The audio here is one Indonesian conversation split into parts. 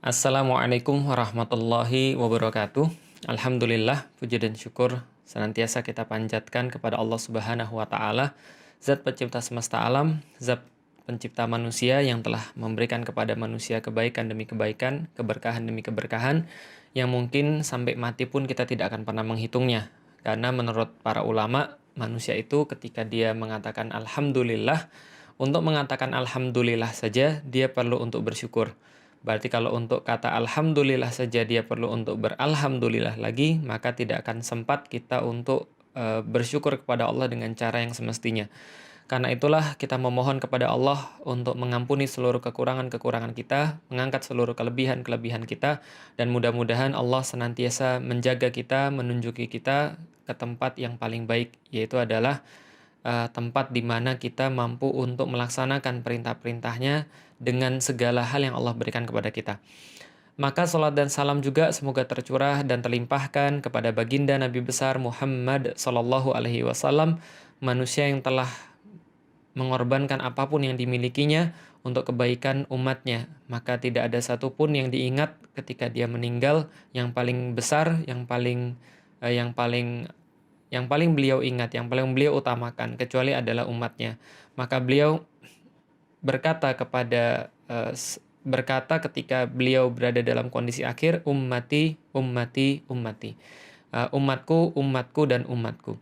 Assalamualaikum warahmatullahi wabarakatuh. Alhamdulillah, puji dan syukur senantiasa kita panjatkan kepada Allah Subhanahu wa taala, Zat pencipta semesta alam, Zat pencipta manusia yang telah memberikan kepada manusia kebaikan demi kebaikan, keberkahan demi keberkahan, yang mungkin sampai mati pun kita tidak akan pernah menghitungnya. Karena menurut para ulama, manusia itu ketika dia mengatakan alhamdulillah, untuk mengatakan alhamdulillah saja dia perlu untuk bersyukur. Berarti kalau untuk kata alhamdulillah saja dia perlu untuk beralhamdulillah lagi, maka tidak akan sempat kita untuk bersyukur kepada Allah dengan cara yang semestinya. Karena itulah kita memohon kepada Allah untuk mengampuni seluruh kekurangan-kekurangan kita, mengangkat seluruh kelebihan-kelebihan kita, dan mudah-mudahan Allah senantiasa menjaga kita, menunjuki kita ke tempat yang paling baik, yaitu adalah tempat di mana kita mampu untuk melaksanakan perintah-perintahnya dengan segala hal yang Allah berikan kepada kita. Maka salat dan salam juga semoga tercurah dan terlimpahkan kepada baginda Nabi besar Muhammad sallallahu alaihi wasallam, manusia yang telah mengorbankan apapun yang dimilikinya untuk kebaikan umatnya. Maka tidak ada satupun yang diingat ketika dia meninggal yang paling besar, yang paling beliau ingat, yang paling beliau utamakan, kecuali adalah umatnya. Maka beliau berkata ketika beliau berada dalam kondisi akhir, ummati, ummati, ummati. Umatku, umatku, dan umatku.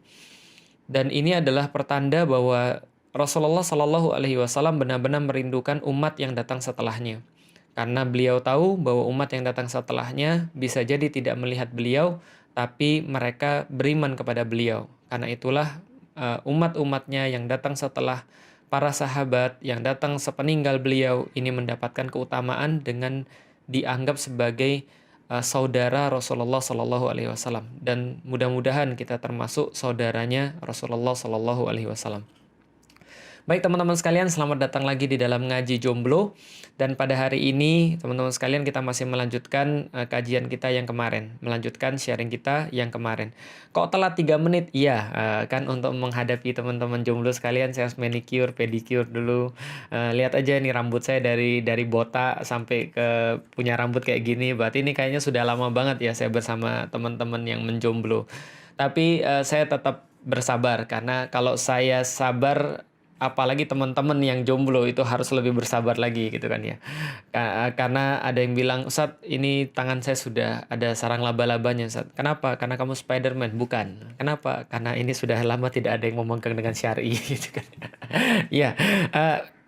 Dan ini adalah pertanda bahwa Rasulullah Shallallahu Alaihi Wasallam benar-benar merindukan umat yang datang setelahnya. Karena beliau tahu bahwa umat yang datang setelahnya bisa jadi tidak melihat beliau, tapi mereka beriman kepada beliau. Karena itulah umat-umatnya yang datang setelah para sahabat, yang datang sepeninggal beliau, ini mendapatkan keutamaan dengan dianggap sebagai saudara Rasulullah Shallallahu Alaihi Wasallam. Dan mudah-mudahan kita termasuk saudaranya Rasulullah Shallallahu Alaihi Wasallam. Baik teman-teman sekalian, selamat datang lagi di dalam Ngaji Jomblo. Dan pada hari ini, teman-teman sekalian, kita masih melanjutkan kajian kita yang kemarin. Melanjutkan sharing kita yang kemarin. Kok telat 3 menit? Iya, kan untuk menghadapi teman-teman jomblo sekalian, saya harus manicure, pedicure dulu. Lihat aja nih rambut saya dari botak sampai ke punya rambut kayak gini. Berarti ini kayaknya sudah lama banget ya saya bersama teman-teman yang menjomblo. Tapi saya tetap bersabar, karena kalau saya sabar, apalagi teman-teman yang jomblo itu harus lebih bersabar lagi gitu kan ya. Karena ada yang bilang, "Ustadz, ini tangan saya sudah ada sarang laba-labanya, Ustadz." Kenapa? Karena kamu Spiderman? Bukan. Kenapa? Karena ini sudah lama tidak ada yang memegang dengan syar'i gitu kan. Ya,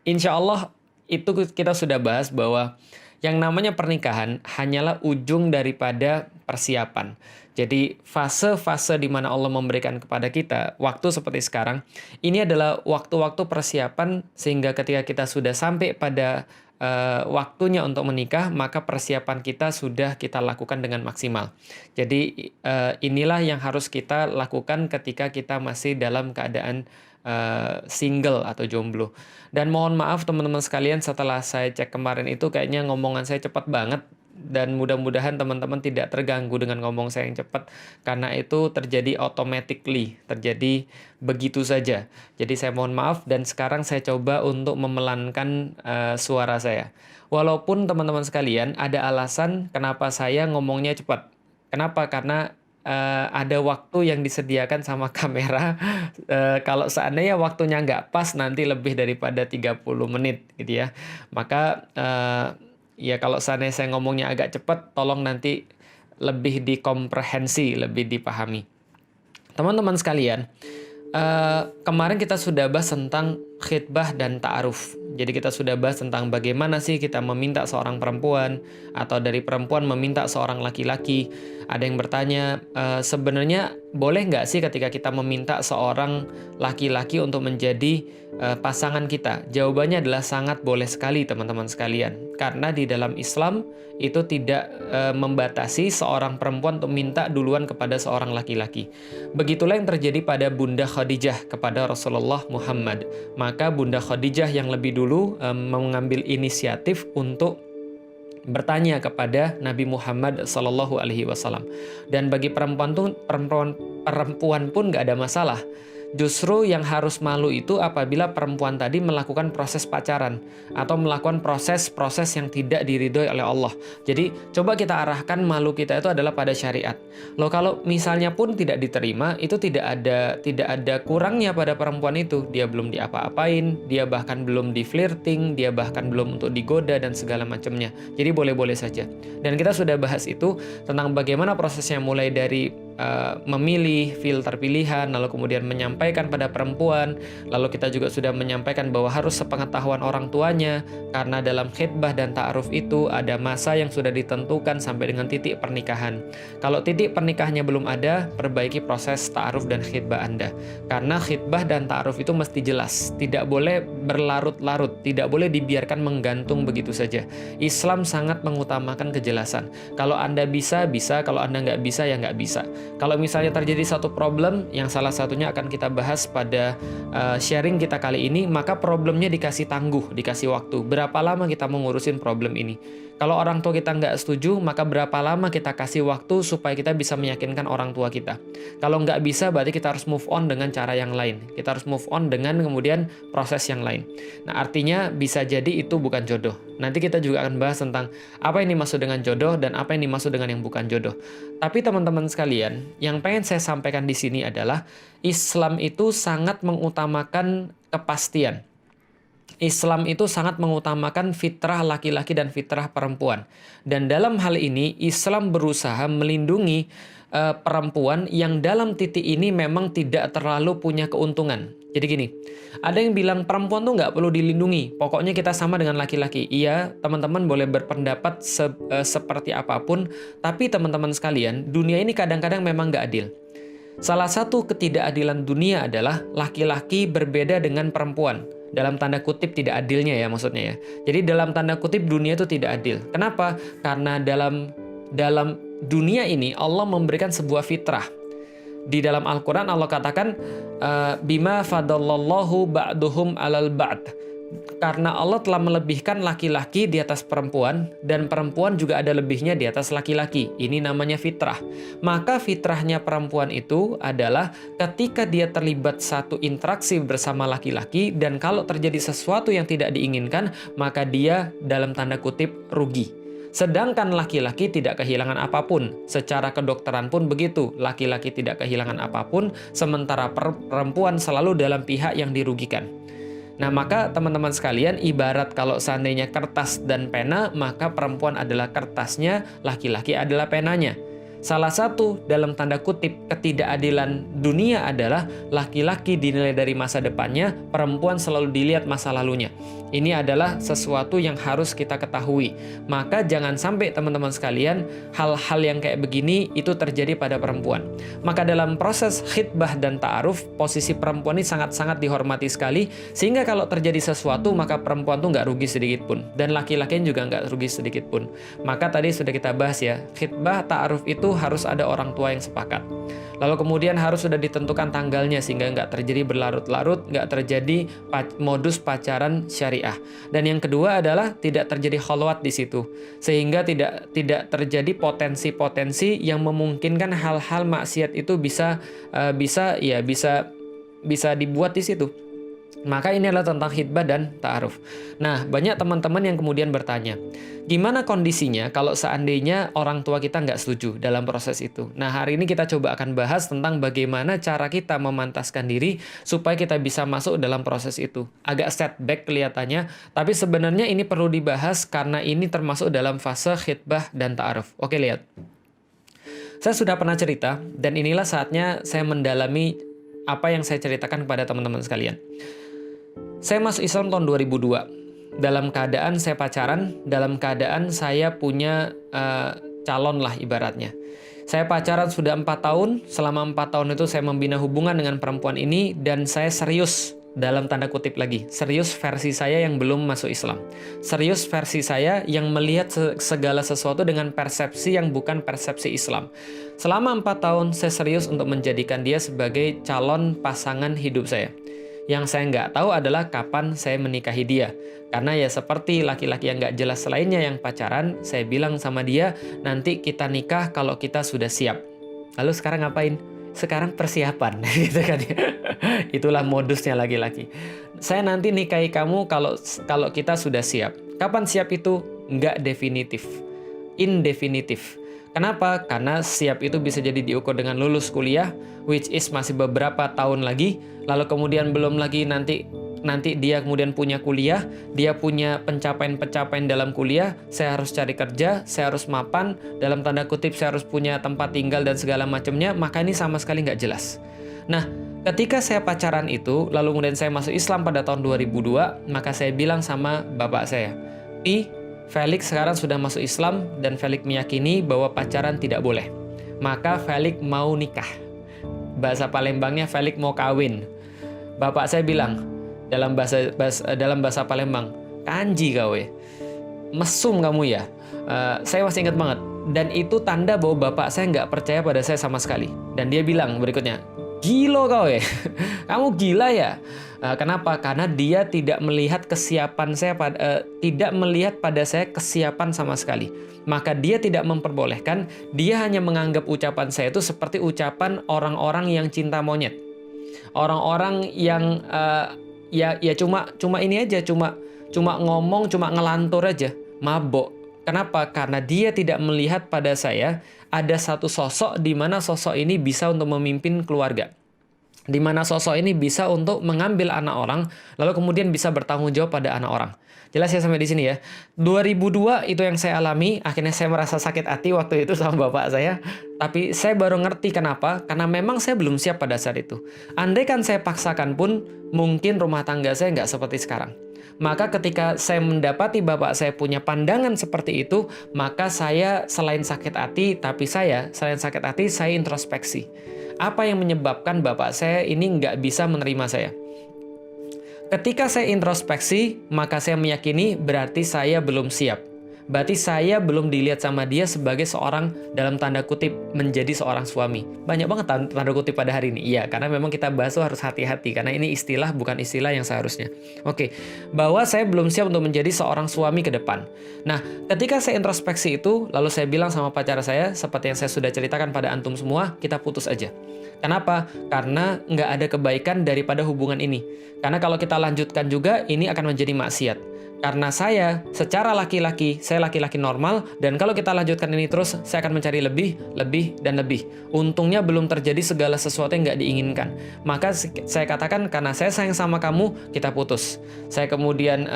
insya Allah itu kita sudah bahas bahwa yang namanya pernikahan hanyalah ujung daripada persiapan. Jadi fase-fase di mana Allah memberikan kepada kita waktu seperti sekarang, ini adalah waktu-waktu persiapan sehingga ketika kita sudah sampai pada waktunya untuk menikah, maka persiapan kita sudah kita lakukan dengan maksimal. Jadi inilah yang harus kita lakukan ketika kita masih dalam keadaan single atau jomblo. Dan mohon maaf teman-teman sekalian, setelah saya cek kemarin itu kayaknya ngomongan saya cepat banget. Dan mudah-mudahan teman-teman tidak terganggu dengan ngomong saya yang cepat, karena itu terjadi automatically, terjadi begitu saja. Jadi saya mohon maaf, dan sekarang saya coba untuk memelankan suara saya. Walaupun teman-teman sekalian ada alasan kenapa saya ngomongnya cepat. Kenapa? Karena ada waktu yang disediakan sama kamera. Kalau seandainya waktunya nggak pas, nanti lebih daripada 30 menit gitu ya. Maka ya kalau seandainya saya ngomongnya agak cepat, tolong nanti lebih dikomprehensi, lebih dipahami. Teman-teman sekalian, kemarin kita sudah bahas tentang khitbah dan ta'aruf. Jadi kita sudah bahas tentang bagaimana sih kita meminta seorang perempuan, atau dari perempuan meminta seorang laki-laki. Ada yang bertanya, sebenarnya boleh nggak sih ketika kita meminta seorang laki-laki untuk menjadi pasangan kita? Jawabannya adalah sangat boleh sekali teman-teman sekalian. Karena di dalam Islam itu tidak membatasi seorang perempuan untuk minta duluan kepada seorang laki-laki. Begitulah yang terjadi pada Bunda Khadijah kepada Rasulullah Muhammad. Maka Bunda Khadijah yang lebih dulu mengambil inisiatif untuk bertanya kepada Nabi Muhammad SAW. Dan bagi perempuan pun nggak ada masalah. Justru yang harus malu itu apabila perempuan tadi melakukan proses pacaran atau melakukan proses-proses yang tidak diridhoi oleh Allah. Jadi coba kita arahkan malu kita itu adalah pada syariat. Loh kalau misalnya pun tidak diterima, itu tidak ada kurangnya pada perempuan itu. Dia belum diapa-apain, dia bahkan belum di-flirting, dia bahkan belum untuk digoda dan segala macamnya. Jadi boleh-boleh saja. Dan kita sudah bahas itu tentang bagaimana prosesnya mulai dari memilih filter pilihan, lalu kemudian menyampaikan pada perempuan, lalu kita juga sudah menyampaikan bahwa harus sepengetahuan orang tuanya, karena dalam khitbah dan ta'aruf itu ada masa yang sudah ditentukan sampai dengan titik pernikahan. Kalau titik pernikahannya belum ada, perbaiki proses ta'aruf dan khitbah Anda, karena khitbah dan ta'aruf itu mesti jelas, tidak boleh berlarut-larut, tidak boleh dibiarkan menggantung begitu saja. Islam sangat mengutamakan kejelasan. Kalau Anda bisa, kalau Anda nggak bisa, ya nggak bisa. Kalau misalnya terjadi satu problem yang salah satunya akan kita bahas pada sharing kita kali ini, maka problemnya dikasih tangguh, dikasih waktu. Berapa lama kita mau ngurusin problem ini? Kalau orang tua kita nggak setuju, maka berapa lama kita kasih waktu supaya kita bisa meyakinkan orang tua kita? Kalau nggak bisa, berarti kita harus move on dengan cara yang lain. Kita harus move on dengan kemudian proses yang lain. Nah, artinya bisa jadi itu bukan jodoh. Nanti kita juga akan bahas tentang apa yang dimaksud dengan jodoh dan apa yang dimaksud dengan yang bukan jodoh. Tapi teman-teman sekalian, yang pengen saya sampaikan di sini adalah Islam itu sangat mengutamakan kepastian. Islam itu sangat mengutamakan fitrah laki-laki dan fitrah perempuan. Dan dalam hal ini, Islam berusaha melindungi perempuan yang dalam titik ini memang tidak terlalu punya keuntungan. Jadi gini, ada yang bilang perempuan tuh nggak perlu dilindungi, pokoknya kita sama dengan laki-laki. Iya, teman-teman boleh berpendapat seperti apapun, tapi teman-teman sekalian, dunia ini kadang-kadang memang nggak adil. Salah satu ketidakadilan dunia adalah laki-laki berbeda dengan perempuan. Dalam tanda kutip tidak adilnya ya maksudnya ya. Jadi dalam tanda kutip dunia itu tidak adil. Kenapa? Karena dalam dunia ini Allah memberikan sebuah fitrah. Di dalam Al-Quran Allah katakan bima fadallallahu ba'duhum alal ba'd. Karena Allah telah melebihkan laki-laki di atas perempuan dan perempuan juga ada lebihnya di atas laki-laki. Ini namanya fitrah. Maka fitrahnya perempuan itu adalah ketika dia terlibat satu interaksi bersama laki-laki dan kalau terjadi sesuatu yang tidak diinginkan, maka dia dalam tanda kutip rugi. Sedangkan laki-laki tidak kehilangan apapun. Secara kedokteran pun begitu. Laki-laki tidak kehilangan apapun, sementara perempuan selalu dalam pihak yang dirugikan. Nah, maka teman-teman sekalian, ibarat kalau seandainya kertas dan pena, maka perempuan adalah kertasnya, laki-laki adalah penanya. Salah satu dalam tanda kutip ketidakadilan dunia adalah laki-laki dinilai dari masa depannya, perempuan selalu dilihat masa lalunya. Ini adalah sesuatu yang harus kita ketahui. Maka jangan sampai teman-teman sekalian hal-hal yang kayak begini itu terjadi pada perempuan. Maka dalam proses khitbah dan ta'aruf, posisi perempuan ini sangat-sangat dihormati sekali, sehingga kalau terjadi sesuatu maka perempuan tuh nggak rugi sedikit pun. Dan laki-laki juga nggak rugi sedikit pun. Maka tadi sudah kita bahas ya, khitbah ta'aruf itu harus ada orang tua yang sepakat. Lalu kemudian harus sudah ditentukan tanggalnya sehingga nggak terjadi berlarut-larut, nggak terjadi modus pacaran syariah. Dan yang kedua adalah tidak terjadi khalwat di situ, sehingga tidak terjadi potensi-potensi yang memungkinkan hal-hal maksiat itu bisa dibuat di situ. Maka ini adalah tentang khitbah dan ta'aruf. Nah, banyak teman-teman yang kemudian bertanya, gimana kondisinya kalau seandainya orang tua kita nggak setuju dalam proses itu? Nah, hari ini kita coba akan bahas tentang bagaimana cara kita memantaskan diri supaya kita bisa masuk dalam proses itu. Agak setback kelihatannya, tapi sebenarnya ini perlu dibahas karena ini termasuk dalam fase khitbah dan ta'aruf. Oke, lihat. Saya sudah pernah cerita, dan inilah saatnya saya mendalami apa yang saya ceritakan kepada teman-teman sekalian. Saya masuk Islam tahun 2002. Dalam keadaan saya pacaran, dalam keadaan saya punya calon lah ibaratnya. Saya pacaran sudah 4 tahun, selama 4 tahun itu saya membina hubungan dengan perempuan ini dan saya serius, dalam tanda kutip lagi, serius versi saya yang belum masuk Islam. Serius versi saya yang melihat segala sesuatu dengan persepsi yang bukan persepsi Islam. Selama 4 tahun saya serius untuk menjadikan dia sebagai calon pasangan hidup saya. Yang saya nggak tahu adalah kapan saya menikahi dia. Karena ya seperti laki-laki yang nggak jelas lainnya yang pacaran, saya bilang sama dia, nanti kita nikah kalau kita sudah siap. Lalu sekarang ngapain? sekarang persiapan gitu kan ya. Itulah modusnya laki-laki. Saya nanti nikahi kamu kalau kita sudah siap. Kapan siap itu? Nggak definitif. Indefinitif. Kenapa? Karena siap itu bisa jadi diukur dengan lulus kuliah, which is masih beberapa tahun lagi, lalu kemudian belum lagi nanti dia kemudian punya kuliah, dia punya pencapaian-pencapaian dalam kuliah, saya harus cari kerja, saya harus mapan, dalam tanda kutip saya harus punya tempat tinggal dan segala macamnya, maka ini sama sekali nggak jelas. Nah, ketika saya pacaran itu, lalu kemudian saya masuk Islam pada tahun 2002, maka saya bilang sama bapak saya, Felix sekarang sudah masuk Islam dan Felix meyakini bahwa pacaran tidak boleh. Maka Felix mau nikah. Bahasa Palembangnya Felix mau kawin. Bapak saya bilang dalam bahasa Palembang, kanji kau mesum kamu ya. Saya masih ingat banget. Dan itu tanda bahwa bapak saya nggak percaya pada saya sama sekali. Dan dia bilang berikutnya, gila kau kamu gila ya. Kenapa? Karena dia tidak melihat kesiapan saya tidak melihat pada saya kesiapan sama sekali. Maka dia tidak memperbolehkan, dia hanya menganggap ucapan saya itu seperti ucapan orang-orang yang cinta monyet. Orang-orang yang ya cuma ini aja, cuma ngomong, cuma ngelantur aja, mabok. Kenapa? Karena dia tidak melihat pada saya ada satu sosok di mana sosok ini bisa untuk memimpin keluarga. Di mana sosok ini bisa untuk mengambil anak orang, lalu kemudian bisa bertanggung jawab pada anak orang. Jelas ya sampai di sini ya. 2002 itu yang saya alami, akhirnya saya merasa sakit hati waktu itu sama bapak saya. Tapi saya baru ngerti kenapa, karena memang saya belum siap pada saat itu. Andai kan saya paksakan pun, mungkin rumah tangga saya nggak seperti sekarang. Maka ketika saya mendapati bapak saya punya pandangan seperti itu, maka saya selain sakit hati, selain sakit hati, saya introspeksi. Apa yang menyebabkan bapak saya ini nggak bisa menerima saya? Ketika saya introspeksi, maka saya meyakini berarti saya belum siap. Berarti saya belum dilihat sama dia sebagai seorang, dalam tanda kutip, menjadi seorang suami. Banyak banget tanda kutip pada hari ini. Iya, karena memang kita bahas harus hati-hati. Karena ini istilah, bukan istilah yang seharusnya. Oke, bahwa saya belum siap untuk menjadi seorang suami ke depan. Nah, ketika saya introspeksi itu, lalu saya bilang sama pacar saya, seperti yang saya sudah ceritakan pada antum semua, kita putus aja. Kenapa? Karena nggak ada kebaikan daripada hubungan ini. Karena kalau kita lanjutkan juga, ini akan menjadi maksiat. Karena saya secara laki-laki, saya laki-laki normal, dan kalau kita lanjutkan ini terus, saya akan mencari lebih, dan lebih. Untungnya belum terjadi segala sesuatu yang nggak diinginkan. Maka saya katakan, karena saya sayang sama kamu, kita putus. Saya kemudian,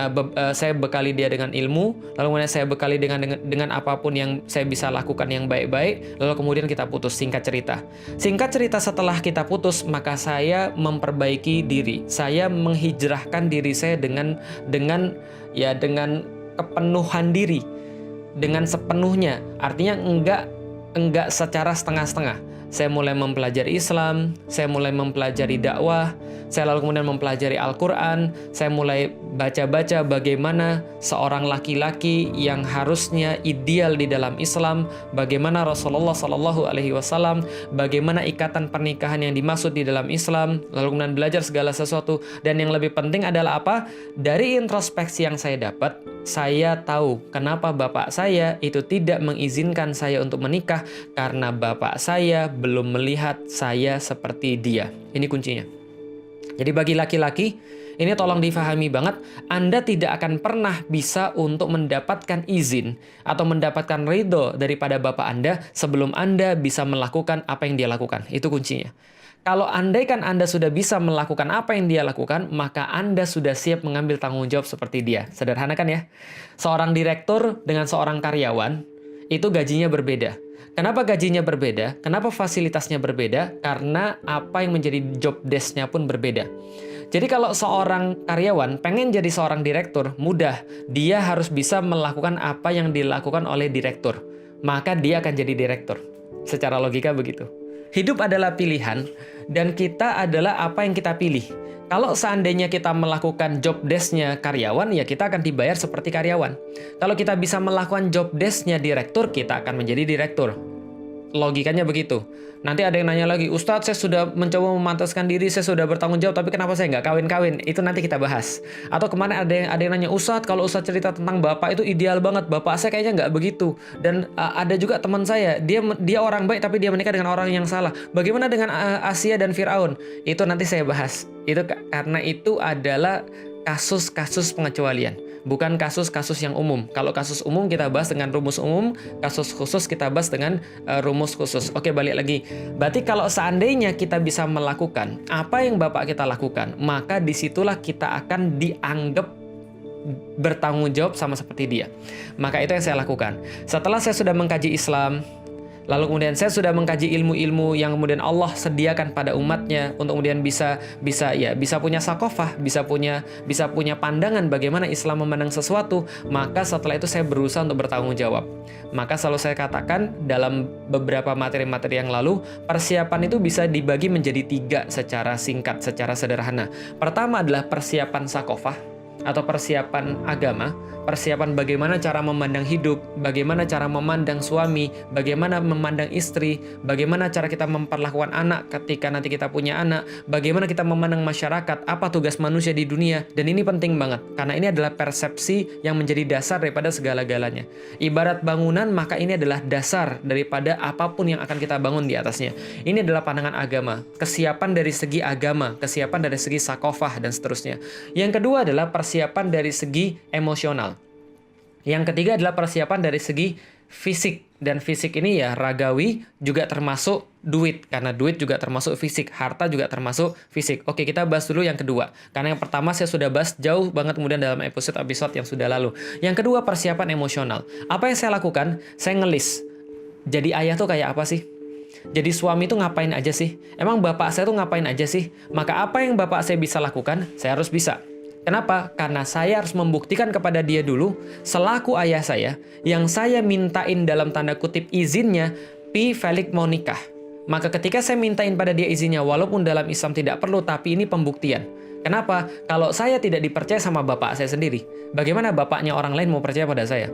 saya bekali dia dengan ilmu, lalu kemudian saya bekali dengan apapun yang saya bisa lakukan yang baik-baik, lalu kemudian kita putus, singkat cerita. Singkat cerita setelah kita putus, maka saya memperbaiki diri. Saya menghijrahkan diri saya dengan kepenuhan diri, dengan sepenuhnya. Artinya enggak secara setengah-setengah. Saya mulai mempelajari Islam, saya mulai mempelajari dakwah, saya lalu kemudian mempelajari Al-Quran, saya mulai baca-baca bagaimana seorang laki-laki yang harusnya ideal di dalam Islam, bagaimana Rasulullah SAW, bagaimana ikatan pernikahan yang dimaksud di dalam Islam, lalu kemudian belajar segala sesuatu. Dan yang lebih penting adalah apa? Dari introspeksi yang saya dapat, saya tahu kenapa bapak saya itu tidak mengizinkan saya untuk menikah, karena bapak saya belum melihat saya seperti dia. Ini kuncinya. Jadi bagi laki-laki, ini tolong difahami banget, Anda tidak akan pernah bisa untuk mendapatkan izin atau mendapatkan ridho daripada bapak Anda sebelum Anda bisa melakukan apa yang dia lakukan. Itu kuncinya. Kalau andaikan Anda sudah bisa melakukan apa yang dia lakukan, maka Anda sudah siap mengambil tanggung jawab seperti dia. Sederhana kan ya? Seorang direktur dengan seorang karyawan, itu gajinya berbeda. Kenapa gajinya berbeda? Kenapa fasilitasnya berbeda? Karena apa yang menjadi job desk-nya pun berbeda. Jadi kalau seorang karyawan pengen jadi seorang direktur, mudah. Dia harus bisa melakukan apa yang dilakukan oleh direktur. Maka dia akan jadi direktur. Secara logika begitu. Hidup adalah pilihan, dan kita adalah apa yang kita pilih. Kalau seandainya kita melakukan job desk-nya karyawan, ya kita akan dibayar seperti karyawan. Kalau kita bisa melakukan job desk-nya direktur, kita akan menjadi direktur. Logikanya begitu. Nanti ada yang nanya lagi, Ustadz saya sudah mencoba memantaskan diri, saya sudah bertanggung jawab, tapi kenapa saya nggak kawin-kawin? Itu nanti kita bahas. Atau kemarin ada yang nanya, Ustadz kalau Ustadz cerita tentang bapak itu ideal banget, bapak saya kayaknya nggak begitu. Dan ada juga teman saya, dia orang baik tapi dia menikah dengan orang yang salah. Bagaimana dengan Asia dan Firaun? Itu nanti saya bahas. Itu karena itu adalah kasus-kasus pengecualian, bukan kasus-kasus yang umum. Kalau kasus umum kita bahas dengan rumus umum, kasus khusus kita bahas dengan rumus khusus. Oke, balik lagi. Berarti kalau seandainya kita bisa melakukan apa yang Bapak kita lakukan, maka disitulah kita akan dianggap bertanggung jawab sama seperti dia. Maka itu yang saya lakukan. Setelah saya sudah mengkaji Islam, lalu kemudian saya sudah mengkaji ilmu-ilmu yang kemudian Allah sediakan pada umatnya untuk kemudian bisa punya sakofah, bisa punya pandangan bagaimana Islam memandang sesuatu. Maka setelah itu saya berusaha untuk bertanggung jawab. Maka selalu saya katakan dalam beberapa materi-materi yang lalu, persiapan itu bisa dibagi menjadi 3 secara singkat, secara sederhana. Pertama adalah persiapan sakofah atau persiapan agama, persiapan bagaimana cara memandang hidup, bagaimana cara memandang suami, bagaimana memandang istri, bagaimana cara kita memperlakukan anak ketika nanti kita punya anak, bagaimana kita memandang masyarakat, apa tugas manusia di dunia. Dan ini penting banget, karena ini adalah persepsi yang menjadi dasar daripada segala-galanya. Ibarat bangunan, maka ini adalah dasar daripada apapun yang akan kita bangun di atasnya. Ini adalah pandangan agama, kesiapan dari segi agama, kesiapan dari segi sakofah, dan seterusnya. Yang kedua adalah persiapan dari segi emosional. Yang ketiga adalah persiapan dari segi fisik. Dan fisik ini ya ragawi juga termasuk duit. Karena duit juga termasuk fisik. Harta juga termasuk fisik. Oke, kita bahas dulu yang kedua. Karena yang pertama saya sudah bahas jauh banget kemudian dalam episode yang sudah lalu. Yang kedua, persiapan emosional. Apa yang saya lakukan? Saya ngelis. Jadi ayah tuh kayak apa sih? Jadi suami itu ngapain aja sih? Emang bapak saya tuh ngapain aja sih? Maka apa yang bapak saya bisa lakukan, saya harus bisa. Kenapa? Karena saya harus membuktikan kepada dia dulu, selaku ayah saya, yang saya mintain dalam tanda kutip izinnya, Pi Felix mau nikah. Maka ketika saya mintain pada dia izinnya, walaupun dalam Islam tidak perlu, tapi ini pembuktian. Kenapa? Kalau saya tidak dipercaya sama bapak saya sendiri, bagaimana bapaknya orang lain mau percaya pada saya?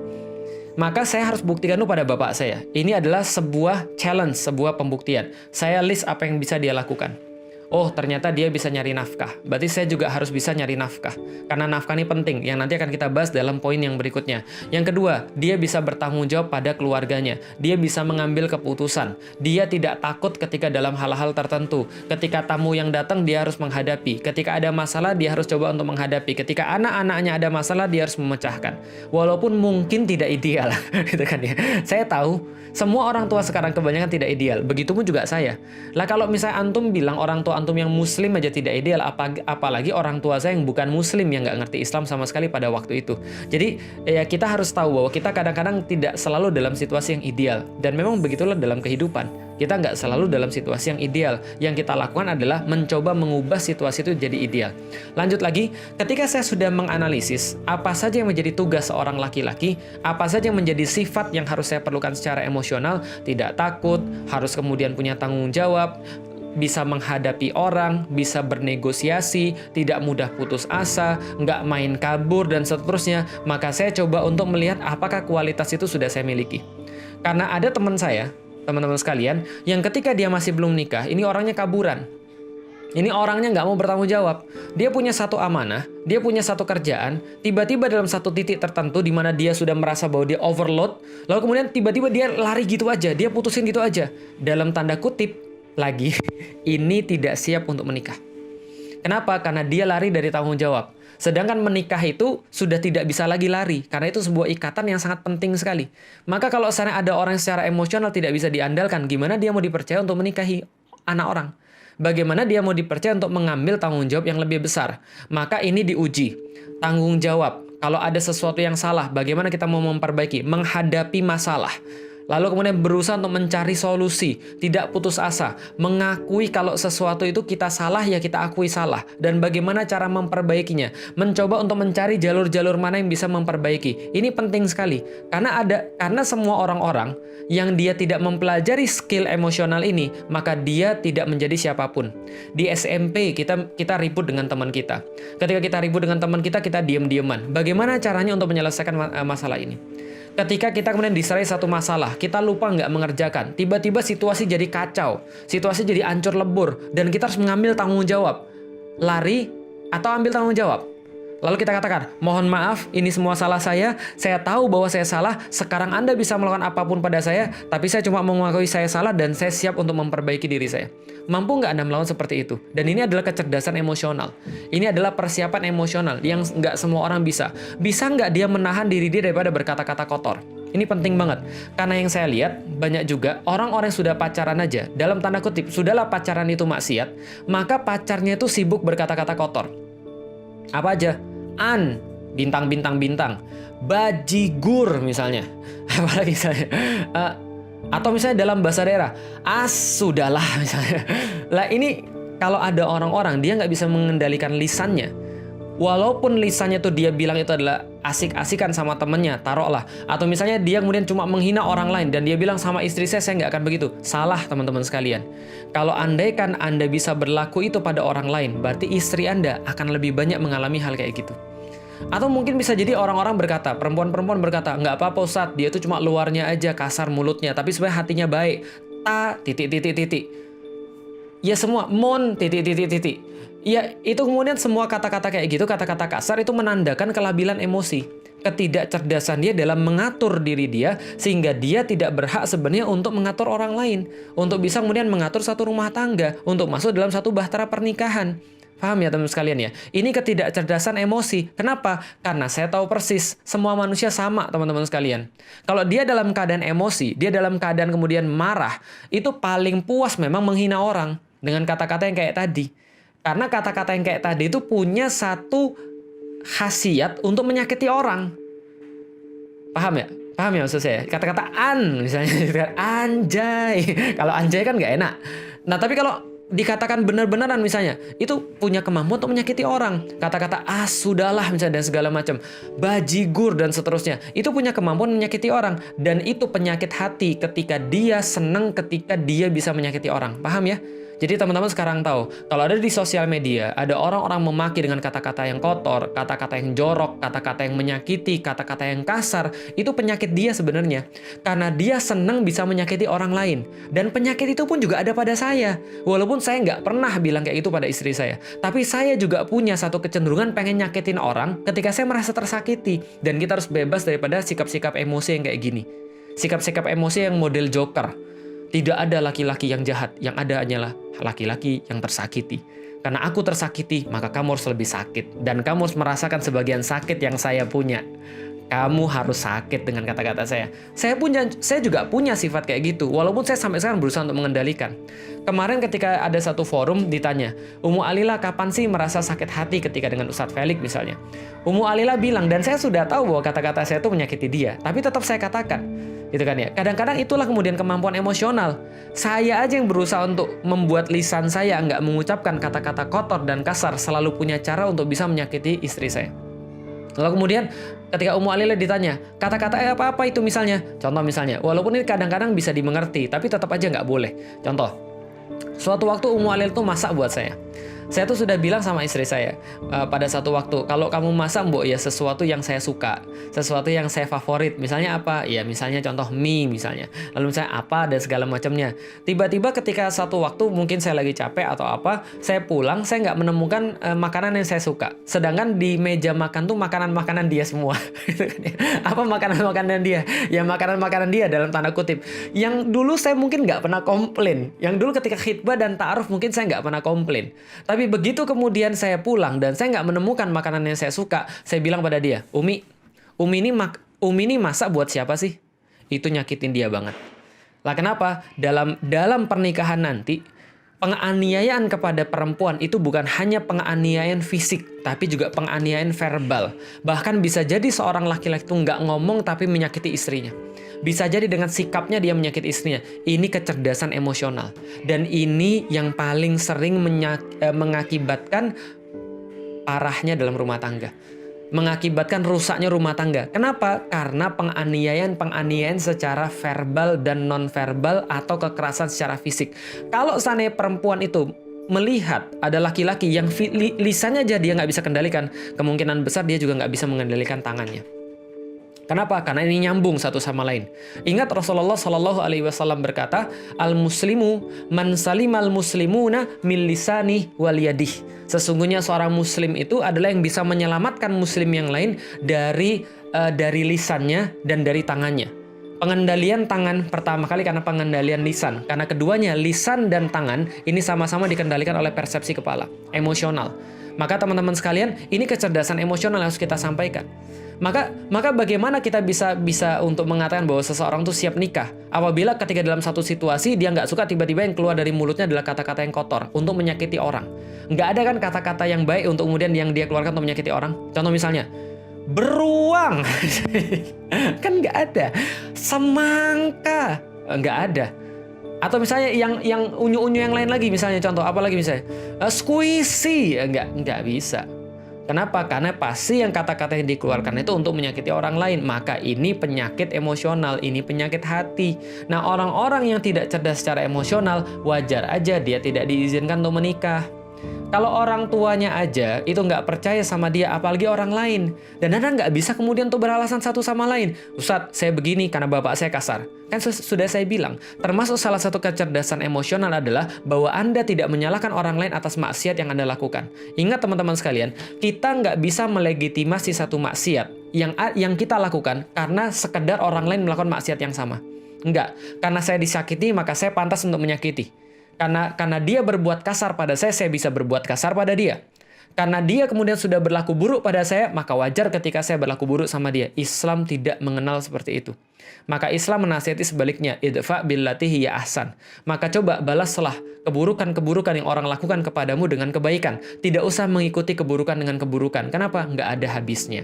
Maka saya harus buktikan dulu pada bapak saya. Ini adalah sebuah challenge, sebuah pembuktian. Saya list apa yang bisa dia lakukan. Oh, ternyata dia bisa nyari nafkah. Berarti saya juga harus bisa nyari nafkah. Karena nafkah ini penting, yang nanti akan kita bahas dalam poin yang berikutnya. Yang kedua, dia bisa bertanggung jawab pada keluarganya. Dia bisa mengambil keputusan. Dia tidak takut ketika dalam hal-hal tertentu. Ketika tamu yang datang, dia harus menghadapi. Ketika ada masalah, dia harus coba untuk menghadapi. Ketika anak-anaknya ada masalah, dia harus memecahkan. Walaupun mungkin tidak ideal. Gitu kan ya. Saya tahu, semua orang tua sekarang kebanyakan tidak ideal. Begitupun juga saya. Lah kalau misalnya antum bilang orang tua antum yang muslim aja tidak ideal, apalagi orang tua saya yang bukan muslim, yang nggak ngerti Islam sama sekali pada waktu itu. Jadi ya kita harus tahu bahwa kita kadang-kadang tidak selalu dalam situasi yang ideal. Dan memang begitulah dalam kehidupan. Kita nggak selalu dalam situasi yang ideal. Yang kita lakukan adalah mencoba mengubah situasi itu jadi ideal. Lanjut lagi, ketika saya sudah menganalisis apa saja yang menjadi tugas seorang laki-laki, apa saja yang menjadi sifat yang harus saya perlukan secara emosional, tidak takut, harus kemudian punya tanggung jawab, bisa menghadapi orang, bisa bernegosiasi, tidak mudah putus asa, nggak main kabur, dan seterusnya, maka saya coba untuk melihat apakah kualitas itu sudah saya miliki. Karena ada teman saya, teman-teman sekalian, yang ketika dia masih belum nikah, ini orangnya kaburan. Ini orangnya nggak mau bertanggung jawab. Dia punya satu amanah, dia punya satu kerjaan, tiba-tiba dalam satu titik tertentu di mana dia sudah merasa bahwa dia overload, lalu kemudian tiba-tiba dia lari gitu aja, dia putusin gitu aja. Dalam tanda kutip, lagi, ini tidak siap untuk menikah. Kenapa? Karena dia lari dari tanggung jawab. Sedangkan menikah itu sudah tidak bisa lagi lari, karena itu sebuah ikatan yang sangat penting sekali. Maka kalau misalnya ada orang secara emosional tidak bisa diandalkan, gimana dia mau dipercaya untuk menikahi anak orang? Bagaimana dia mau dipercaya untuk mengambil tanggung jawab yang lebih besar? Maka ini diuji. Tanggung jawab. Kalau ada sesuatu yang salah, bagaimana kita mau memperbaiki? Menghadapi masalah. Lalu kemudian berusaha untuk mencari solusi, tidak putus asa, mengakui kalau sesuatu itu kita salah, ya kita akui salah, dan bagaimana cara memperbaikinya, mencoba untuk mencari jalur-jalur mana yang bisa memperbaiki. Ini penting sekali, karena semua orang-orang yang dia tidak mempelajari skill emosional ini, maka dia tidak menjadi siapapun. Di SMP kita ribut dengan teman kita. Ketika kita ribut dengan teman kita, kita diam-diaman. Bagaimana caranya untuk menyelesaikan masalah ini? Ketika kita kemudian diserai satu masalah, kita lupa nggak mengerjakan, tiba-tiba situasi jadi kacau, situasi jadi ancur lebur, dan kita harus mengambil tanggung jawab. Lari atau ambil tanggung jawab. Lalu kita katakan, mohon maaf, ini semua salah saya tahu bahwa saya salah, sekarang Anda bisa melakukan apapun pada saya, tapi saya cuma mengakui saya salah dan saya siap untuk memperbaiki diri saya. Mampu nggak Anda melakukan seperti itu? Dan ini adalah kecerdasan emosional. Ini adalah persiapan emosional yang nggak semua orang bisa. Bisa nggak dia menahan diri dia daripada berkata-kata kotor? Ini penting banget. Karena yang saya lihat, banyak juga orang-orang yang sudah pacaran aja, dalam tanda kutip, sudahlah pacaran itu maksiat, maka pacarnya itu sibuk berkata-kata kotor. Apa aja? Bintang-bintang-bintang, bajigur misalnya, apalagi misalnya, atau misalnya dalam bahasa daerah, sudahlah misalnya. Lah ini kalau ada orang-orang dia nggak bisa mengendalikan lisannya, walaupun lisannya tuh dia bilang itu adalah asik-asikan sama temennya, taruhlah, atau misalnya dia kemudian cuma menghina orang lain dan dia bilang sama istri saya nggak akan begitu. Salah teman-teman sekalian. Kalau andaikan Anda bisa berlaku itu pada orang lain, berarti istri Anda akan lebih banyak mengalami hal kayak gitu. Atau mungkin bisa jadi orang-orang berkata, perempuan-perempuan berkata, nggak apa-apa Ustadz, dia itu cuma luarnya aja kasar mulutnya, tapi sebenarnya hatinya baik. Titik. Ya semua, titik. Ya, itu kemudian semua kata-kata kayak gitu, kata-kata kasar itu menandakan kelabilan emosi. Ketidakcerdasan dia dalam mengatur diri dia, sehingga dia tidak berhak sebenarnya untuk mengatur orang lain. Untuk bisa kemudian mengatur satu rumah tangga, untuk masuk dalam satu bahtera pernikahan. Paham ya teman-teman sekalian ya? Ini ketidakcerdasan emosi. Kenapa? Karena saya tahu persis, semua manusia sama teman-teman sekalian. Kalau dia dalam keadaan emosi, dia dalam keadaan kemudian marah, itu paling puas memang menghina orang dengan kata-kata yang kayak tadi. Karena kata-kata yang kayak tadi itu punya satu khasiat untuk menyakiti orang. Paham ya? Paham ya maksud saya? Kata-kata misalnya, anjay. Kalau anjay kan nggak enak. Nah, tapi kalau dikatakan benar-benaran misalnya, itu punya kemampuan untuk menyakiti orang. Kata-kata sudahlah misalnya dan segala macam, bajigur dan seterusnya, itu punya kemampuan menyakiti orang. Dan itu penyakit hati ketika dia senang, ketika dia bisa menyakiti orang. Paham ya? Jadi teman-teman sekarang tahu, kalau ada di sosial media, ada orang-orang memaki dengan kata-kata yang kotor, kata-kata yang jorok, kata-kata yang menyakiti, kata-kata yang kasar, itu penyakit dia sebenarnya. Karena dia senang bisa menyakiti orang lain. Dan penyakit itu pun juga ada pada saya. Walaupun saya nggak pernah bilang kayak itu pada istri saya. Tapi saya juga punya satu kecenderungan pengen nyakitin orang ketika saya merasa tersakiti. Dan kita harus bebas daripada sikap-sikap emosi yang kayak gini. Sikap-sikap emosi yang model joker. Tidak ada laki-laki yang jahat, yang ada hanyalah laki-laki yang tersakiti. Karena aku tersakiti, maka kamu harus lebih sakit. Dan kamu harus merasakan sebagian sakit yang saya punya. Kamu harus sakit dengan kata-kata saya. Saya juga punya sifat kayak gitu, walaupun saya sampai sekarang berusaha untuk mengendalikan. Kemarin ketika ada satu forum ditanya, Ummu Alila kapan sih merasa sakit hati ketika dengan Ustadz Felix misalnya? Ummu Alila bilang, dan saya sudah tahu bahwa kata-kata saya itu menyakiti dia, tapi tetap saya katakan. Gitu kan ya. Kadang-kadang itulah kemudian kemampuan emosional. Saya aja yang berusaha untuk membuat lisan saya nggak mengucapkan kata-kata kotor dan kasar, selalu punya cara untuk bisa menyakiti istri saya. Lalu kemudian ketika Ummu Alila ditanya, kata-kata apa-apa itu misalnya? Contoh misalnya, walaupun ini kadang-kadang bisa dimengerti, tapi tetap aja nggak boleh. Contoh, suatu waktu Ummu Alila tuh masak buat saya. Saya tuh sudah bilang sama istri saya pada satu waktu, kalau kamu masak mbok ya sesuatu yang saya suka, sesuatu yang saya favorit. Misalnya apa? Ya misalnya contoh mie misalnya. Lalu misalnya apa dan segala macamnya. Tiba-tiba ketika satu waktu mungkin saya lagi capek atau apa, saya pulang, saya nggak menemukan makanan yang saya suka. Sedangkan di meja makan tuh makanan-makanan dia semua. Apa makanan-makanan dia? Ya makanan-makanan dia dalam tanda kutip. Yang dulu saya mungkin nggak pernah komplain. Yang dulu ketika khitbah dan ta'aruf mungkin saya nggak pernah komplain. Tapi begitu kemudian saya pulang dan saya nggak menemukan makanan yang saya suka, saya bilang pada dia, Umi ini masak buat siapa sih? Itu nyakitin dia banget. Lah kenapa? Dalam pernikahan nanti, penganiayaan kepada perempuan itu bukan hanya penganiayaan fisik, tapi juga penganiayaan verbal. Bahkan bisa jadi seorang laki-laki itu nggak ngomong tapi menyakiti istrinya. Bisa jadi dengan sikapnya dia menyakiti istrinya. Ini kecerdasan emosional. Dan ini yang paling sering mengakibatkan parahnya dalam rumah tangga. Mengakibatkan rusaknya rumah tangga. Kenapa? Karena penganiayaan secara verbal dan non-verbal atau kekerasan secara fisik. Kalau seandainya perempuan itu melihat ada laki-laki yang lisannya aja dia nggak bisa kendalikan, kemungkinan besar dia juga nggak bisa mengendalikan tangannya. Kenapa? Karena ini nyambung satu sama lain. Ingat Rasulullah Shallallahu Alaihi Wasallam berkata, al muslimu man salimal muslimuna min lisani wal yadih. Sesungguhnya seorang muslim itu adalah yang bisa menyelamatkan muslim yang lain dari lisannya dan dari tangannya. Pengendalian tangan pertama kali karena pengendalian lisan. Karena keduanya lisan dan tangan ini sama-sama dikendalikan oleh persepsi kepala, emosional. Maka teman-teman sekalian, ini kecerdasan emosional yang harus kita sampaikan. Maka bagaimana kita bisa untuk mengatakan bahwa seseorang itu siap nikah apabila ketika dalam satu situasi dia nggak suka tiba-tiba yang keluar dari mulutnya adalah kata-kata yang kotor untuk menyakiti orang. Nggak ada kan kata-kata yang baik untuk kemudian yang dia keluarkan untuk menyakiti orang. Contoh misalnya, beruang. Kan nggak ada. Semangka. Nggak ada. Atau misalnya yang unyu-unyu yang lain lagi, misalnya contoh apa lagi misalnya, squishy. Nggak bisa. Kenapa? Karena pasti yang kata-kata yang dikeluarkan itu untuk menyakiti orang lain. Maka ini penyakit emosional, ini penyakit hati. Nah, orang-orang yang tidak cerdas secara emosional, wajar aja dia tidak diizinkan untuk menikah. Kalau orang tuanya aja itu nggak percaya sama dia, apalagi orang lain. Dan Anda nggak bisa kemudian tuh beralasan satu sama lain. Ustadz, saya begini karena bapak saya kasar. Kan sudah saya bilang, termasuk salah satu kecerdasan emosional adalah bahwa Anda tidak menyalahkan orang lain atas maksiat yang Anda lakukan. Ingat teman-teman sekalian, kita nggak bisa melegitimasi satu maksiat yang kita lakukan karena sekedar orang lain melakukan maksiat yang sama. Enggak, karena saya disakiti maka saya pantas untuk menyakiti. Karena dia berbuat kasar pada saya bisa berbuat kasar pada dia. Karena dia kemudian sudah berlaku buruk pada saya, maka wajar ketika saya berlaku buruk sama dia. Islam tidak mengenal seperti itu. Maka Islam menasihati sebaliknya, idfa billati hiya ahsan. Maka coba balaslah keburukan-keburukan yang orang lakukan kepadamu dengan kebaikan. Tidak usah mengikuti keburukan dengan keburukan. Kenapa? Nggak ada habisnya.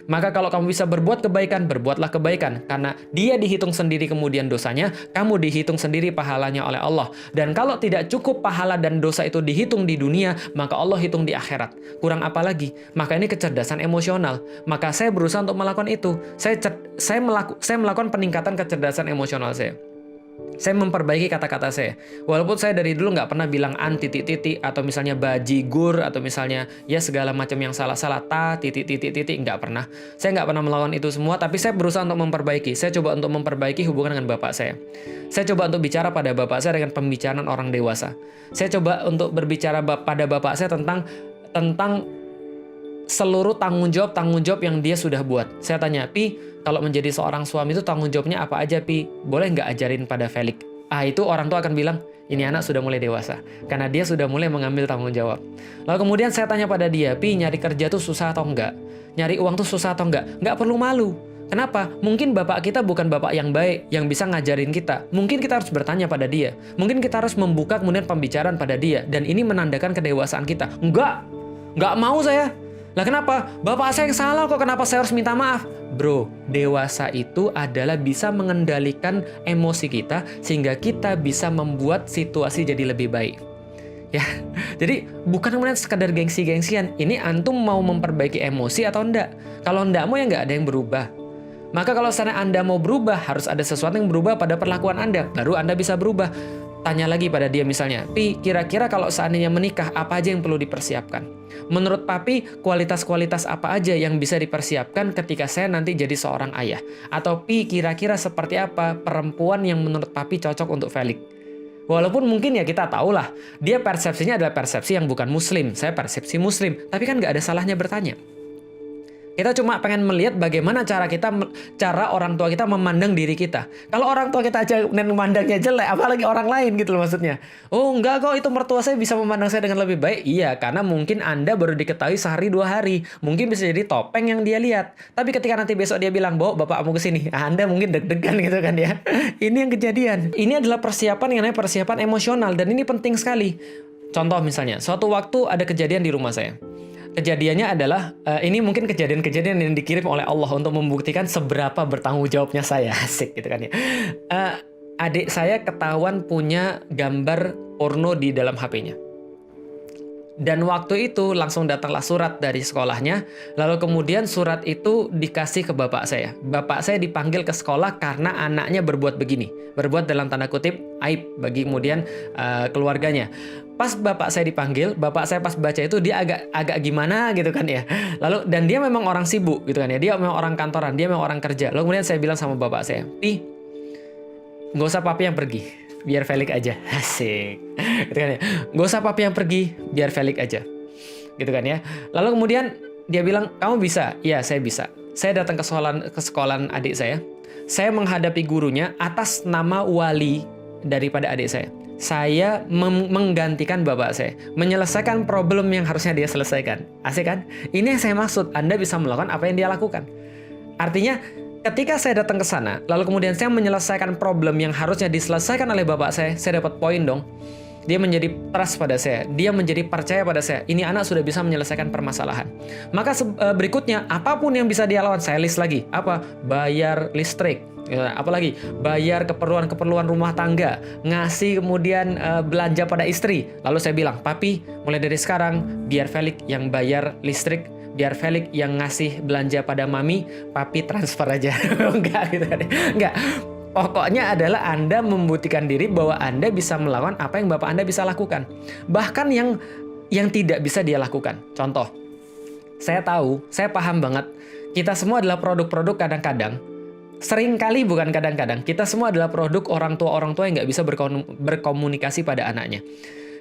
Maka kalau kamu bisa berbuat kebaikan, berbuatlah kebaikan. Karena dia dihitung sendiri kemudian dosanya, kamu dihitung sendiri pahalanya oleh Allah. Dan kalau tidak cukup pahala dan dosa itu dihitung di dunia, maka Allah hitung di akhirat. Kurang apa lagi? Maka ini kecerdasan emosional. Maka saya berusaha untuk melakukan itu. Saya melakukan peningkatan kecerdasan emosional saya. Saya memperbaiki kata-kata saya. Walaupun saya dari dulu nggak pernah bilang an titik-titik atau misalnya bajigur atau misalnya ya segala macam yang salah-salah ta titik-titik nggak pernah. Saya nggak pernah melakukan itu semua, tapi saya berusaha untuk memperbaiki. Saya coba untuk memperbaiki hubungan dengan bapak saya. Saya coba untuk bicara pada bapak saya dengan pembicaraan orang dewasa. Saya coba untuk berbicara pada bapak saya tentang seluruh tanggung jawab yang dia sudah buat. Saya tanya, Pi, kalau menjadi seorang suami itu tanggung jawabnya apa aja, Pi? Boleh nggak ajarin pada Felix? Itu orang tua akan bilang, ini anak sudah mulai dewasa. Karena dia sudah mulai mengambil tanggung jawab. Lalu kemudian saya tanya pada dia, Pi, nyari kerja tuh susah atau enggak? Nyari uang tuh susah atau enggak? Nggak perlu malu. Kenapa? Mungkin bapak kita bukan bapak yang baik, yang bisa ngajarin kita. Mungkin kita harus bertanya pada dia. Mungkin kita harus membuka kemudian pembicaraan pada dia. Dan ini menandakan kedewasaan kita. Nggak mau saya. Lah kenapa? Bapak saya yang salah kok, kenapa saya harus minta maaf? Bro, dewasa itu adalah bisa mengendalikan emosi kita sehingga kita bisa membuat situasi jadi lebih baik. Ya, jadi bukan kemudian sekadar gengsi-gengsian. Ini antum mau memperbaiki emosi atau enggak? Kalau enggak mau ya enggak ada yang berubah. Maka kalau seandainya Anda mau berubah, harus ada sesuatu yang berubah pada perlakuan Anda. Baru Anda bisa berubah. Tanya lagi pada dia misalnya, Pi, kira-kira kalau seandainya menikah, apa aja yang perlu dipersiapkan? Menurut Papi, kualitas-kualitas apa aja yang bisa dipersiapkan ketika saya nanti jadi seorang ayah? Atau Pi, kira-kira seperti apa perempuan yang menurut Papi cocok untuk Felix? Walaupun mungkin ya kita tahulah, dia persepsinya adalah persepsi yang bukan muslim, saya persepsi muslim, tapi kan nggak ada salahnya bertanya. Kita cuma pengen melihat bagaimana cara orang tua kita memandang diri kita. Kalau orang tua kita aja memandangnya jelek, apalagi orang lain gitu loh maksudnya. Oh enggak kok, itu mertua saya bisa memandang saya dengan lebih baik. Iya, karena mungkin Anda baru diketahui sehari 2 hari. Mungkin bisa jadi topeng yang dia lihat. Tapi ketika nanti besok dia bilang, bawa bapakmu ke sini, Anda mungkin deg-degan gitu kan ya. Ini yang kejadian. Ini adalah persiapan yang namanya persiapan emosional. Dan ini penting sekali. Contoh misalnya, suatu waktu ada kejadian di rumah saya. Kejadiannya adalah, ini mungkin kejadian-kejadian yang dikirim oleh Allah untuk membuktikan seberapa bertanggung jawabnya saya. Asik gitu kan ya. Adik saya ketahuan punya gambar porno di dalam HP-nya. Dan waktu itu langsung datanglah surat dari sekolahnya. Lalu kemudian surat itu dikasih ke bapak saya. Bapak saya dipanggil ke sekolah karena anaknya berbuat begini. Berbuat dalam tanda kutip aib bagi kemudian keluarganya. Pas bapak saya dipanggil, bapak saya pas baca itu dia agak gimana gitu kan ya. Lalu dan dia memang orang sibuk gitu kan ya. Dia memang orang kantoran, dia memang orang kerja. Lalu kemudian saya bilang sama bapak saya, "Pi, nggak usah papi yang pergi, biar Felix aja." Asik. Gitu kan ya. Nggak usah papi yang pergi, biar Felix aja. Gitu kan ya. Lalu kemudian dia bilang, "Kamu bisa?" "Iya, saya bisa." Saya datang ke sekolahan adik saya. Saya menghadapi gurunya atas nama wali daripada adik saya. Saya menggantikan bapak saya, menyelesaikan problem yang harusnya dia selesaikan. Asik kan? Ini yang saya maksud, Anda bisa melakukan apa yang dia lakukan. Artinya, ketika saya datang ke sana, lalu kemudian saya menyelesaikan problem yang harusnya diselesaikan oleh bapak saya dapat poin dong. Dia menjadi trust pada saya, dia menjadi percaya pada saya. Ini anak sudah bisa menyelesaikan permasalahan. Maka berikutnya, apapun yang bisa dia lawan, saya list lagi. Apa? Bayar listrik. Apalagi bayar keperluan rumah tangga, ngasih kemudian belanja pada istri. Lalu saya bilang, "Papi, mulai dari sekarang biar Felix yang bayar listrik, biar Felix yang ngasih belanja pada mami, papi transfer aja." Enggak gitu kan. Enggak. Pokoknya adalah Anda membuktikan diri bahwa Anda bisa melakukan apa yang bapak Anda bisa lakukan. Bahkan yang tidak bisa dia lakukan. Contoh, saya tahu, saya paham banget, kita semua adalah produk-produk kadang-kadang. Seringkali bukan kadang-kadang, kita semua adalah produk orang tua yang nggak bisa berkomunikasi pada anaknya.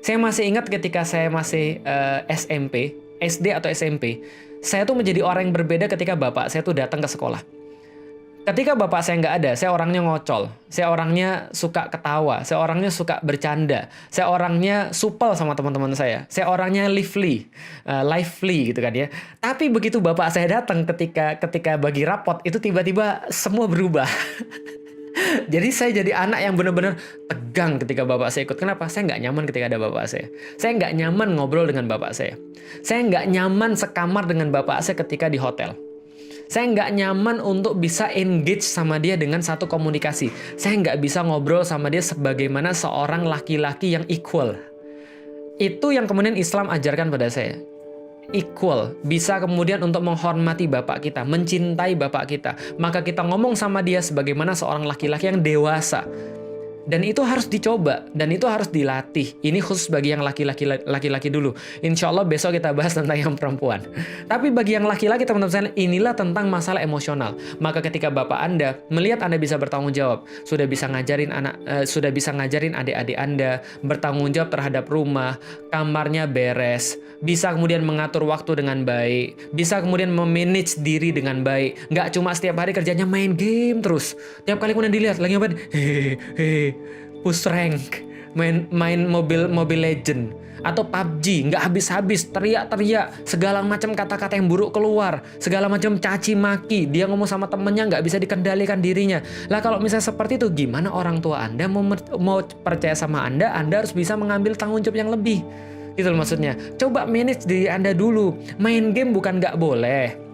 Saya masih ingat ketika saya masih SMP, SD atau SMP, saya tuh menjadi orang yang berbeda ketika bapak saya tuh datang ke sekolah. Ketika bapak saya nggak ada, saya orangnya ngocol, saya orangnya suka ketawa, saya orangnya suka bercanda, saya orangnya supel sama teman-teman saya orangnya lively gitu kan ya. Tapi begitu bapak saya datang ketika bagi rapot, itu tiba-tiba semua berubah. Jadi saya jadi anak yang benar-benar tegang ketika bapak saya ikut. Kenapa? Saya nggak nyaman ketika ada bapak saya. Saya nggak nyaman ngobrol dengan bapak saya. Saya nggak nyaman sekamar dengan bapak saya ketika di hotel. Saya nggak nyaman untuk bisa engage sama dia dengan satu komunikasi. Saya nggak bisa ngobrol sama dia sebagaimana seorang laki-laki yang equal. Itu yang kemudian Islam ajarkan pada saya. Equal, bisa kemudian untuk menghormati bapak kita, mencintai bapak kita. Maka kita ngomong sama dia sebagaimana seorang laki-laki yang dewasa. Dan itu harus dicoba, dan itu harus dilatih. Ini khusus bagi yang laki-laki dulu. Insya Allah besok kita bahas tentang yang perempuan. Tapi bagi yang laki-laki, teman-teman sekalian, inilah tentang masalah emosional. Maka ketika bapak Anda melihat Anda bisa bertanggung jawab, sudah bisa ngajarin adik-adik Anda, bertanggung jawab terhadap rumah, kamarnya beres, bisa kemudian mengatur waktu dengan baik, bisa kemudian memanage diri dengan baik, nggak cuma setiap hari kerjanya main game terus. Tiap kali kemudian dilihat lagi ngapain? Push rank, main Mobile Legend atau PUBG, nggak habis-habis, teriak-teriak, segala macam kata-kata yang buruk keluar, segala macam caci maki, dia ngomong sama temennya nggak bisa dikendalikan dirinya. Lah kalau misalnya seperti itu, gimana orang tua Anda mau percaya sama Anda harus bisa mengambil tanggung jawab yang lebih. Gitu loh maksudnya. Coba manage diri Anda dulu. Main game bukan nggak boleh.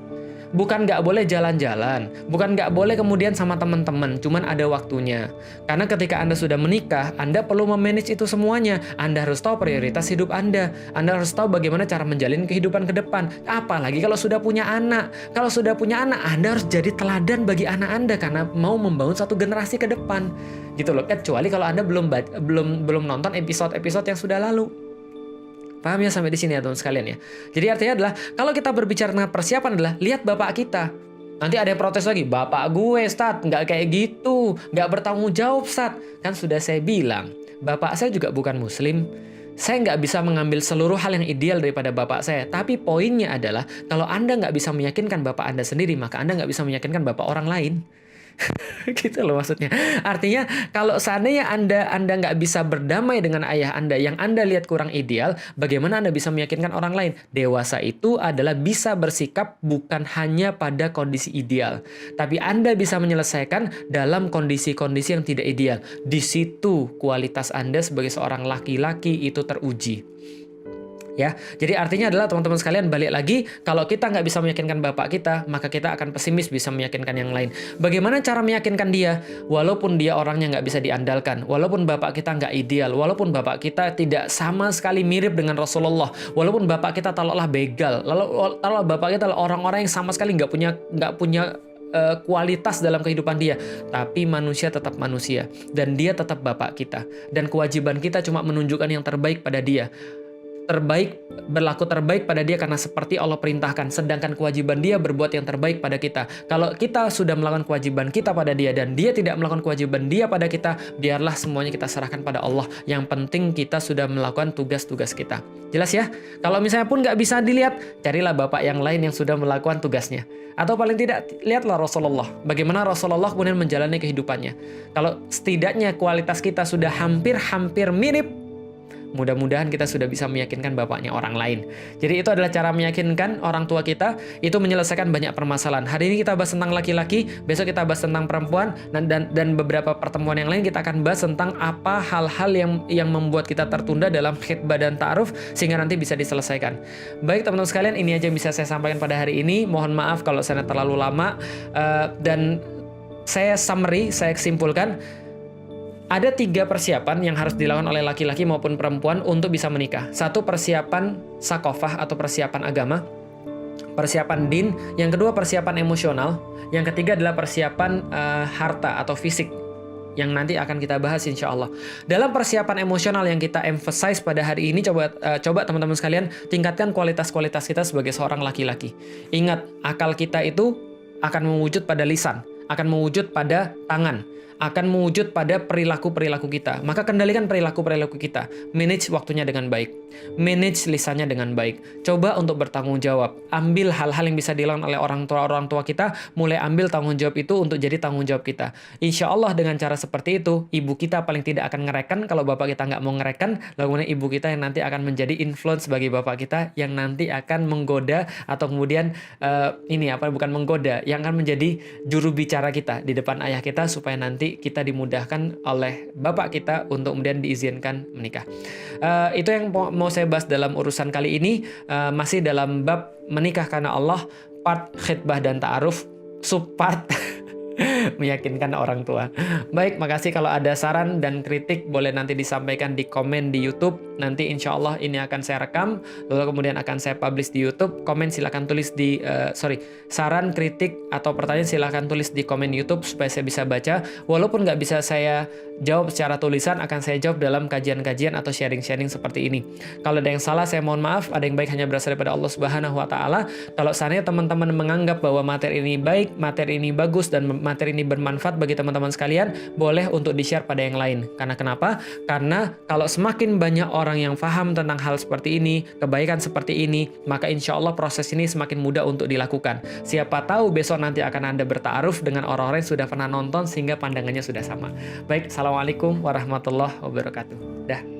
Bukan nggak boleh jalan-jalan, bukan nggak boleh kemudian sama teman-teman, cuman ada waktunya. Karena ketika Anda sudah menikah, Anda perlu memanage itu semuanya. Anda harus tahu prioritas hidup Anda harus tahu bagaimana cara menjalin kehidupan ke depan. Apalagi kalau sudah punya anak. Kalau sudah punya anak, Anda harus jadi teladan bagi anak Anda karena mau membangun satu generasi ke depan. Gitu loh. Kecuali kalau Anda belum nonton episode-episode yang sudah lalu. Paham ya sampai di sini ya teman sekalian ya. Jadi artinya adalah kalau kita berbicara tentang persiapan adalah lihat bapak kita. Nanti ada yang protes lagi, bapak gue Stat nggak kayak gitu, nggak bertanggung jawab Stat. Kan sudah saya bilang, bapak saya juga bukan muslim. Saya nggak bisa mengambil seluruh hal yang ideal daripada bapak saya. Tapi poinnya adalah kalau Anda nggak bisa meyakinkan bapak Anda sendiri, maka Anda nggak bisa meyakinkan bapak orang lain. Gitu loh maksudnya. Artinya kalau seandainya Anda nggak bisa berdamai dengan ayah Anda yang Anda lihat kurang ideal, bagaimana Anda bisa meyakinkan orang lain? Dewasa itu adalah bisa bersikap bukan hanya pada kondisi ideal, tapi Anda bisa menyelesaikan dalam kondisi-kondisi yang tidak ideal. Di situ kualitas Anda sebagai seorang laki-laki itu teruji. Ya, jadi artinya adalah teman-teman sekalian balik lagi, kalau kita nggak bisa meyakinkan bapak kita, maka kita akan pesimis bisa meyakinkan yang lain. Bagaimana cara meyakinkan dia? Walaupun dia orangnya nggak bisa diandalkan, walaupun bapak kita nggak ideal, walaupun bapak kita tidak sama sekali mirip dengan Rasulullah, walaupun bapak kita taruhlah begal, lalu bapak kita adalah orang-orang yang sama sekali nggak punya kualitas dalam kehidupan dia, tapi manusia tetap manusia dan dia tetap bapak kita, dan kewajiban kita cuma menunjukkan yang terbaik pada dia. Berlaku terbaik pada dia karena seperti Allah perintahkan, sedangkan kewajiban dia berbuat yang terbaik pada kita. Kalau kita sudah melakukan kewajiban kita pada dia dan dia tidak melakukan kewajiban dia pada kita, biarlah semuanya kita serahkan pada Allah. Yang penting kita sudah melakukan tugas-tugas kita. Jelas ya? Kalau misalnya pun nggak bisa dilihat, carilah bapak yang lain yang sudah melakukan tugasnya. Atau paling tidak, lihatlah Rasulullah. Bagaimana Rasulullah kemudian menjalani kehidupannya. Kalau setidaknya kualitas kita sudah hampir-hampir mirip, mudah-mudahan kita sudah bisa meyakinkan bapaknya orang lain. Jadi itu adalah cara meyakinkan orang tua kita, itu menyelesaikan banyak permasalahan. Hari ini kita bahas tentang laki-laki, besok kita bahas tentang perempuan, dan beberapa pertemuan yang lain kita akan bahas tentang apa hal-hal yang membuat kita tertunda dalam khitbah dan ta'aruf, sehingga nanti bisa diselesaikan. Baik teman-teman sekalian, ini aja yang bisa saya sampaikan pada hari ini. Mohon maaf kalau saya terlalu lama, dan saya simpulkan, ada 3 persiapan yang harus dilakukan oleh laki-laki maupun perempuan untuk bisa menikah. 1, persiapan sakofah atau persiapan agama, persiapan din. Yang kedua, persiapan emosional. Yang ketiga adalah persiapan harta atau fisik, yang nanti akan kita bahas insya Allah. Dalam persiapan emosional yang kita emphasize pada hari ini, coba teman-teman sekalian tingkatkan kualitas-kualitas kita sebagai seorang laki-laki. Ingat, akal kita itu akan mewujud pada lisan, akan mewujud pada tangan, akan mewujud pada perilaku-perilaku kita. Maka kendalikan perilaku-perilaku kita. Manage waktunya dengan baik. Manage lisannya dengan baik. Coba untuk bertanggung jawab. Ambil hal-hal yang bisa dilakukan oleh orang tua kita. Mulai ambil tanggung jawab itu untuk jadi tanggung jawab kita. Insya Allah dengan cara seperti itu, ibu kita paling tidak akan ngerekan. Kalau bapak kita nggak mau ngerekan, lalu kemudian ibu kita yang nanti akan menjadi influence bagi bapak kita, yang nanti akan menggoda atau kemudian bukan menggoda, yang akan menjadi juru bicara kita di depan ayah kita, supaya nanti kita dimudahkan oleh bapak kita untuk kemudian diizinkan menikah. Itu yang mau saya bahas dalam urusan kali ini, masih dalam bab menikah karena Allah, part khitbah dan ta'aruf, subpart meyakinkan orang tua. Baik, makasih. Kalau ada saran dan kritik boleh nanti disampaikan di komen di YouTube. Nanti insya Allah ini akan saya rekam, lalu kemudian akan saya publish di YouTube. Komen silakan tulis di saran, kritik atau pertanyaan silakan tulis di komen YouTube supaya saya bisa baca. Walaupun nggak bisa saya jawab secara tulisan, akan saya jawab dalam kajian-kajian atau sharing-sharing seperti ini. Kalau ada yang salah, saya mohon maaf. Ada yang baik hanya berasal daripada Allah Subhanahu wa Ta'ala. Kalau seandainya teman-teman menganggap bahwa materi ini baik, materi ini bagus, dan materi ini bermanfaat bagi teman-teman sekalian, boleh untuk di-share pada yang lain. Karena kenapa? Karena kalau semakin banyak orang yang paham tentang hal seperti ini, kebaikan seperti ini, maka insya Allah proses ini semakin mudah untuk dilakukan. Siapa tahu besok nanti akan Anda bertaaruf dengan orang-orang yang sudah pernah nonton sehingga pandangannya sudah sama. Baik, Assalamualaikum warahmatullahi wabarakatuh. Dah.